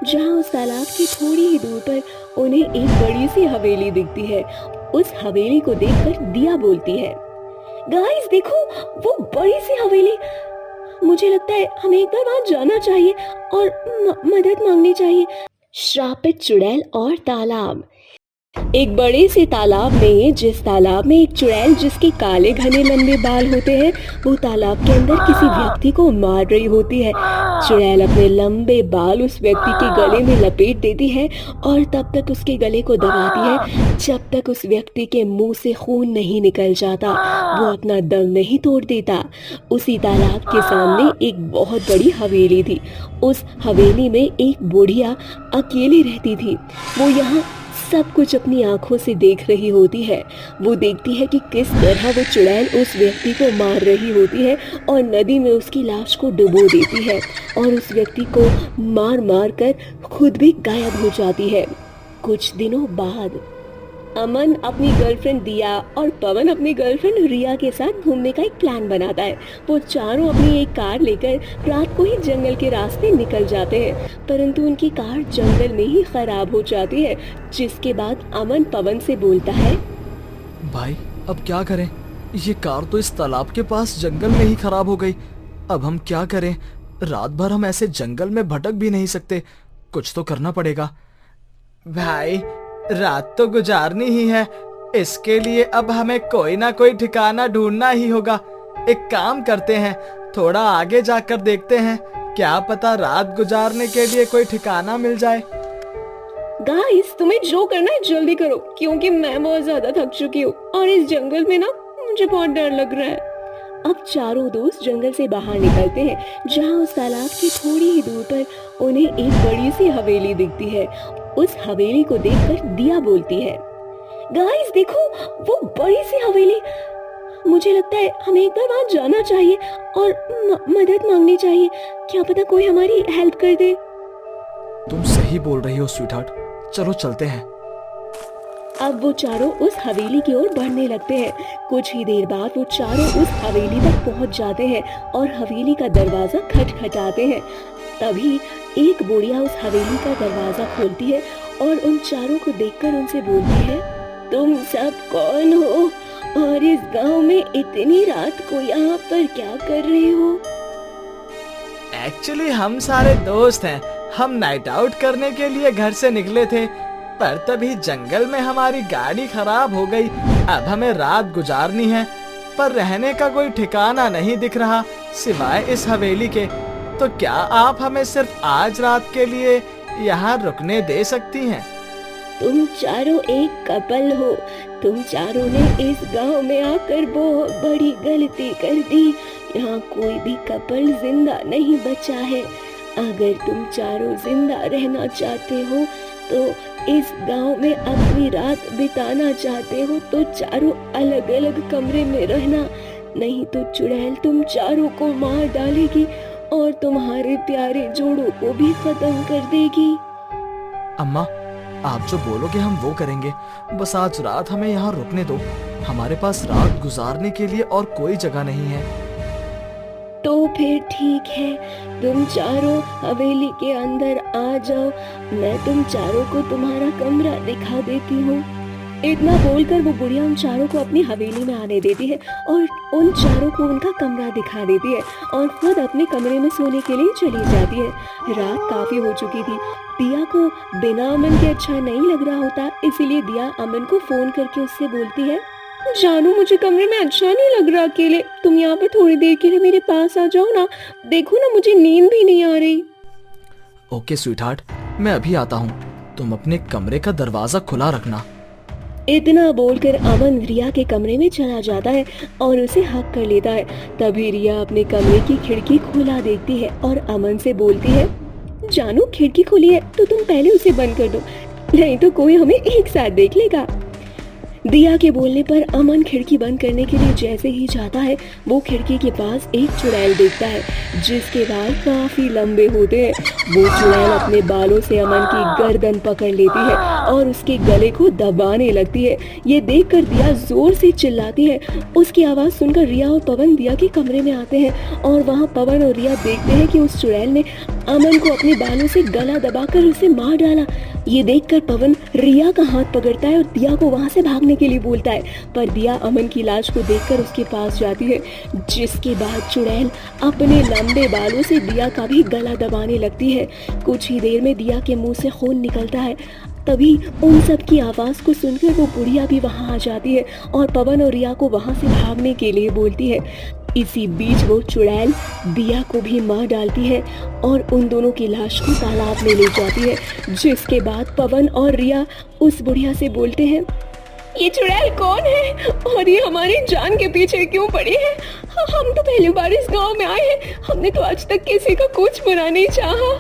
जहाँ उस तालाब की थोड़ी ही दूर पर उन्हें एक बड़ी सी हवेली दिखती है। उस हवेली को देखकर दिया बोलती है, गाइस देखो, वो बड़ी सी हवेली। मुझे लगता है हमें एक बार वहां जाना चाहिए और मदद मांगनी चाहिए। श्रापित चुड़ैल और तालाब। एक बड़े से तालाब में, जिस तालाब में एक चुड़ैल जिसके काले घने लंबे बाल होते हैं, वो तालाब के अंदर किसी व्यक्ति को मार रही होती है। चुड़ैल अपने लंबे बाल उस व्यक्ति के गले में लपेट देती है और तब तक उसके गले को दबाती है जब तक उस व्यक्ति के मुंह से खून नहीं निकल जाता, वो अपना दम नहीं तोड़ देता। उसी तालाब के सामने एक बहुत बड़ी हवेली थी। उस हवेली में एक बुढ़िया अकेली रहती थी। वो यहाँ सब कुछ अपनी आंखों से देख रही होती है। वो देखती है कि किस तरह वो चुड़ैल उस व्यक्ति को मार रही होती है और नदी में उसकी लाश को डुबो देती है और उस व्यक्ति को मार मार कर खुद भी गायब हो जाती है। कुछ दिनों बाद अमन अपनी गर्लफ्रेंड दिया और पवन अपनी गर्लफ्रेंड रिया के साथ घूमने का एक प्लान बनाता है। वो चारों अपनी एक कार लेकर रात को ही जंगल के रास्ते निकल जाते हैं, परंतु उनकी कार जंगल में ही खराब हो जाती है। जिसके बाद अमन पवन से बोलता है, भाई अब क्या करें, ये कार तो इस तालाब के पास जंगल में ही खराब हो गई। अब हम क्या करें, रात भर हम ऐसे जंगल में भटक भी नहीं सकते, कुछ तो करना पड़ेगा। भाई रात तो गुजारनी ही है, इसके लिए अब हमें कोई ना कोई ठिकाना ढूंढना ही होगा। एक काम करते हैं, थोड़ा आगे जाकर देखते हैं, क्या पता रात गुजारने के लिए कोई ठिकाना मिल जाए। गाइस तुम्हें जो करना है जल्दी करो, क्योंकि मैं बहुत ज्यादा थक चुकी हूँ और इस जंगल में ना मुझे बहुत डर लग रहा है। अब चारों दोस्त जंगल से बाहर निकलते हैं, जहाँ उस तालाब की थोड़ी ही दूर पर उन्हें एक बड़ी सी हवेली दिखती है। उस हवेली को देखकर दिया बोलती है, गाइस देखो, वो बड़ी सी हवेली। मुझे लगता है हमें एक बार वहां जाना चाहिए और मदद मांगनी चाहिए। क्या पता कोई हमारी हेल्प कर दे। तुम सही बोल रही हो स्वीटहार्ट, चलो चलते हैं। अब वो चारों उस हवेली की ओर बढ़ने लगते हैं। कुछ ही देर बाद वो चारों उस हवेली तक पहुंच जाते हैं और हवेली का दरवाजा खटखटाते हैं। तभी एक बुढ़िया उस हवेली का दरवाजा खोलती है और उन चारों को देखकर उनसे बोलती है, तुम सब कौन हो और इस गांव में इतनी रात को यहाँ पर क्या कर रहे हो? एक्चुअली हम सारे दोस्त हैं, हम नाइट आउट करने के लिए घर से निकले थे, पर तभी जंगल में हमारी गाड़ी खराब हो गई। अब हमें रात गुजारनी है, पर रहने का कोई ठिकाना नहीं दिख रहा सिवाय इस हवेली के। तो क्या आप हमें सिर्फ आज रात के लिए यहाँ रुकने दे सकती हैं? तुम चारों एक कपल हो। तुम चारों ने इस गांव में आकर बहुत बड़ी गलती कर दी। यहाँ कोई भी कपल जिंदा नहीं बचा है। अगर तुम चारों जिंदा रहना चाहते हो तो इस गांव में अपनी रात बिताना चाहते हो तो चारों अलग अलग कमरे में रहना, नहीं तो चुड़ैल तुम चारों को मार डालेगी और तुम्हारे प्यारे जोड़ों को भी खत्म कर देगी। अम्मा, आप जो बोलोगे हम वो करेंगे, बस आज रात हमें यहाँ रुकने दो। हमारे पास रात गुजारने के लिए और कोई जगह नहीं है। तो फिर ठीक है, तुम चारों हवेली के अंदर आ जाओ, मैं तुम चारों को तुम्हारा कमरा दिखा देती हूँ। इतना बोलकर वो बुढ़िया उन चारों को अपनी हवेली में आने देती है और उन चारों को उनका कमरा दिखा देती है और खुद अपने कमरे में सोने के लिए चली जाती है। रात काफी हो चुकी थी। दिया को बिना अमन के अच्छा नहीं लग रहा होता, इसीलिए दिया अमन को फोन करके उससे बोलती है, जानू मुझे कमरे में अच्छा नहीं लग रहा अकेले, तुम यहाँ पे थोड़ी देर के लिए मेरे पास आ जाओ ना, देखो ना मुझे नींद भी नहीं आ रही। ओके स्वीटहार्ट, मैं अभी आता हूँ, तुम अपने कमरे का दरवाजा खुला रखना। इतना बोलकर अमन रिया के कमरे में चला जाता है और उसे हक कर लेता है। तभी रिया अपने कमरे की खिड़की खुला देखती है और अमन से बोलती है, जानू खिड़की खुली है तो तुम पहले उसे बंद कर दो, नहीं तो कोई हमें एक साथ देख लेगा। दिया के बोलने पर अमन खिड़की बंद करने के लिए जैसे ही जाता है, वो खिड़की के पास एक चुड़ैल देखता है जिसके बाल काफी लंबे होते हैं। वो चुड़ैल अपने बालों से अमन की गर्दन पकड़ लेती है और उसके गले को दबाने लगती है। ये देखकर दिया जोर से चिल्लाती है। उसकी आवाज सुनकर रिया और पवन दिया के कमरे में आते हैं और वहाँ पवन और रिया देखते हैं कि उस चुड़ैल ने अमन को अपने बालों से गला दबाकर उसे मार डाला। ये देखकर पवन रिया का हाथ पकड़ता है और दिया को वहां से भागने के लिए बोलता है, पर दिया अमन की लाश को देखकर उसके पास जाती है, जिसके बाद चुड़ैल अपने लंबे बालों से दिया का भी गला दबाने लगती है। कुछ ही देर में दिया के मुंह से खून निकलता है। तभी उन सब की आवाज को सुनकर वो बुढ़िया भी वहां आ जाती है और पवन और रिया को वहां से भागने के लिए बोलती है। इसी बीच वो चुड़ैल दिया को भी मार डालती है और उन दोनों की लाश को तालाब में ले जाती है, जिसके बाद पवन और रिया उस बुढ़िया से बोलते हैं, ये चुड़ैल कौन है और ये हमारी जान के पीछे क्यों पड़ी है? हम तो पहली बार इस गांव में आए हैं, हमने तो आज तक किसी का कुछ बुरा नहीं चाहा।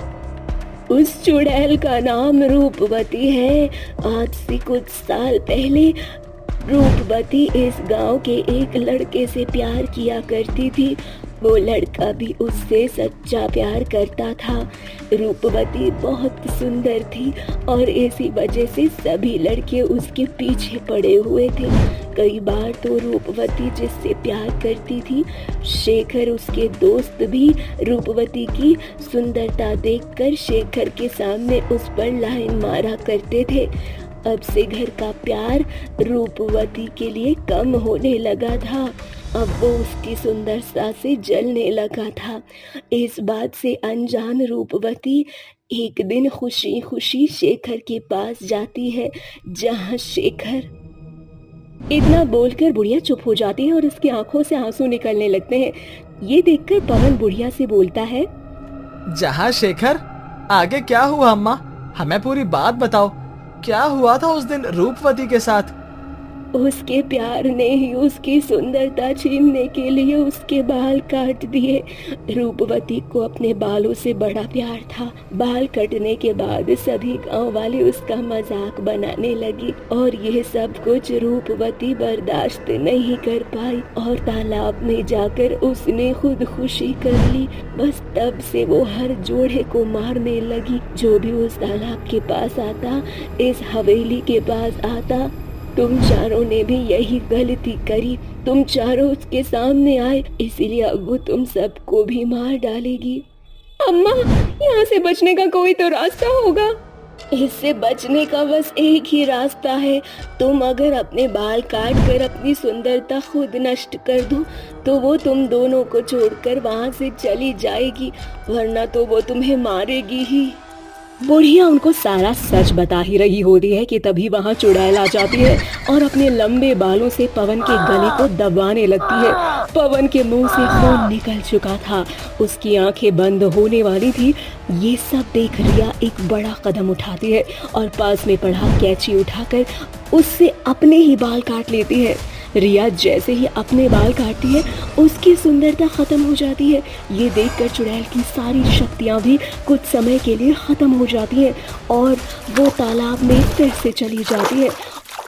उस चुड़ैल का नाम रूपवती है। आज से कुछ साल पहले रूपवती इस गांव के एक लड़के से प्यार किया करती थी। वो लड़का भी उससे सच्चा प्यार करता था। रूपवती बहुत सुंदर थी और इसी वजह से सभी लड़के उसके पीछे पड़े हुए थे। कई बार तो रूपवती जिससे प्यार करती थी, शेखर उसके दोस्त भी रूपवती की सुंदरता देखकर शेखर के सामने उस पर लाइन मारा करते थे। अब से घर का प्यार रूपवती के लिए कम होने लगा था। अब वो उसकी सुंदरता से जलने लगा था। इस बात से अनजान रूपवती एक दिन खुशी खुशी शेखर के पास जाती है, जहाँ शेखर इतना बोलकर बुढ़िया चुप हो जाती है और उसकी आंखों से आंसू निकलने लगते हैं। ये देखकर पवन बुढ़िया से बोलता है, जहाँ शेखर, आगे क्या हुआ अम्मा? हमें पूरी बात बताओ। क्या हुआ था उस दिन रूपवती के साथ? उसके प्यार ने ही उसकी सुंदरता छीनने के लिए उसके बाल काट दिए। रूपवती को अपने बालों से बड़ा प्यार था। बाल कटने के बाद सभी गांव वाले उसका मजाक बनाने लगे और यह सब कुछ रूपवती बर्दाश्त नहीं कर पाई और तालाब में जाकर उसने खुदकुशी कर ली। बस तब से वो हर जोड़े को मारने लगी जो भी उस तालाब के पास आता, इस हवेली के पास आता। तुम चारों ने भी यही गलती करी। तुम चारों उसके सामने आए, इसीलिए अब वो तुम सबको भी मार डालेगी। अम्मा, यहाँ से बचने का कोई तो रास्ता होगा। इससे बचने का बस एक ही रास्ता है। तुम अगर अपने बाल काट कर अपनी सुंदरता खुद नष्ट कर दो तो वो तुम दोनों को छोड़कर वहाँ से चली जाएगी, वरना तो वो तुम्हें मारेगी ही। बुढ़िया उनको सारा सच बता ही रही होती है कि तभी वहाँ चुड़ैल आ जाती है और अपने लंबे बालों से पवन के गले को दबाने लगती है। पवन के मुंह से खून निकल चुका था, उसकी आंखें बंद होने वाली थी। ये सब देख रिया एक बड़ा कदम उठाती है और पास में पड़ा कैंची उठाकर उससे अपने ही बाल काट लेती है। रिया जैसे ही अपने बाल काटती है, उसकी सुंदरता खत्म हो जाती है। ये देखकर चुड़ैल की सारी शक्तियां भी कुछ समय के लिए खत्म हो जाती हैं और वो तालाब में फिर से चली जाती है।